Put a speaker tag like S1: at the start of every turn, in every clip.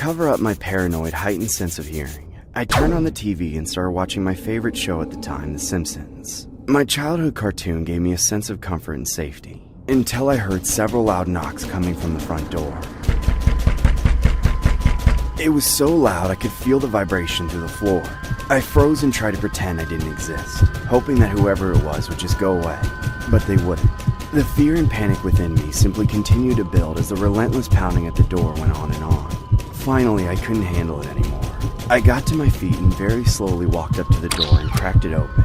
S1: cover up my paranoid, heightened sense of hearing, I turned on the TV and started watching my favorite show at the time, The Simpsons. My childhood cartoon gave me a sense of comfort and safety, until I heard several loud knocks coming from the front door. It was so loud I could feel the vibration through the floor. I froze and tried to pretend I didn't exist, hoping that whoever it was would just go away, but they wouldn't. The fear and panic within me simply continued to build as the relentless pounding at the door went on and on. Finally, I couldn't handle it anymore. I got to my feet and very slowly walked up to the door and cracked it open.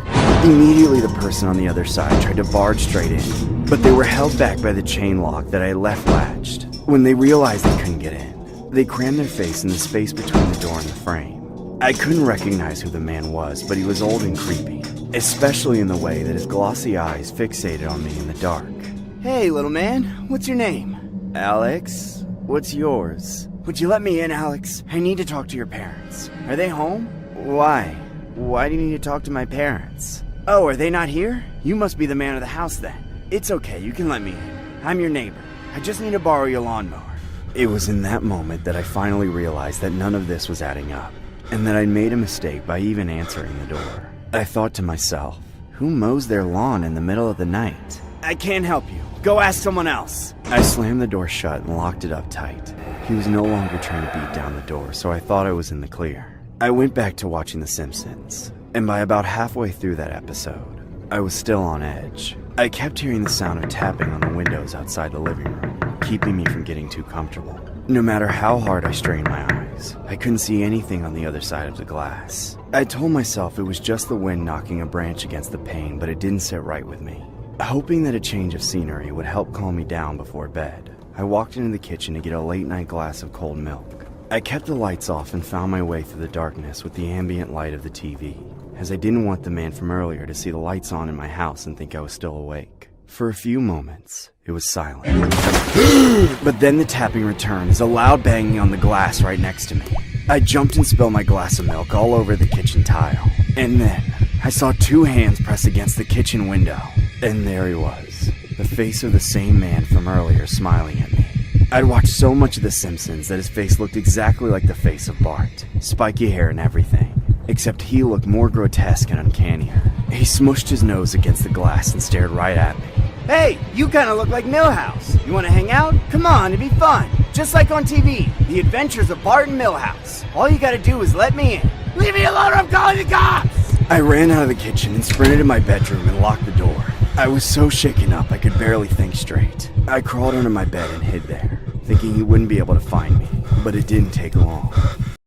S1: Immediately, the person on the other side tried to barge straight in, but they were held back by the chain lock that I had left latched. When they realized they couldn't get in, they crammed their face in the space between the door and the frame. I couldn't recognize who the man was, but he was old and creepy, especially in the way that his glossy eyes fixated on me in the dark. "Hey, little man, what's your name?" "Alex. What's yours?" "Would you let me in, Alex? I need to talk to your parents. Are they home?" "Why? Why do you need to talk to my parents?" "Oh, are they not here? You must be the man of the house then. It's okay, you can let me in. I'm your neighbor. I just need to borrow your lawnmower." It was in that moment that I finally realized that none of this was adding up, and that I'd made a mistake by even answering the door. I thought to myself, who mows their lawn in the middle of the night? "I can't help you. Go ask someone else." I slammed the door shut and locked it up tight. He was no longer trying to beat down the door, so I thought I was in the clear. I went back to watching The Simpsons, and by about halfway through that episode, I was still on edge. I kept hearing the sound of tapping on the windows outside the living room, keeping me from getting too comfortable. No matter how hard I strained my eyes, I couldn't see anything on the other side of the glass. I told myself it was just the wind knocking a branch against the pane, but it didn't sit right with me. Hoping that a change of scenery would help calm me down before bed, I walked into the kitchen to get a late-night glass of cold milk. I kept the lights off and found my way through the darkness with the ambient light of the TV, as I didn't want the man from earlier to see the lights on in my house and think I was still awake. For a few moments, it was silent. But then the tapping returned as a loud banging on the glass right next to me. I jumped and spilled my glass of milk all over the kitchen tile. And then, I saw two hands press against the kitchen window. And there he was, the face of the same man from earlier smiling at me. I'd watched so much of The Simpsons that his face looked exactly like the face of Bart. Spiky hair and everything. Except he looked more grotesque and uncannier. He smushed his nose against the glass and stared right at me. "Hey, you kinda look like Milhouse. You wanna hang out? Come on, it'd be fun. Just like on TV, The Adventures of Bart and Milhouse. All you gotta do is let me in. Leave me alone or I'm calling the cops!" I ran out of the kitchen and sprinted to my bedroom and locked the door. I was so shaken up I could barely think straight. I crawled under my bed and hid there, thinking he wouldn't be able to find me, but it didn't take long.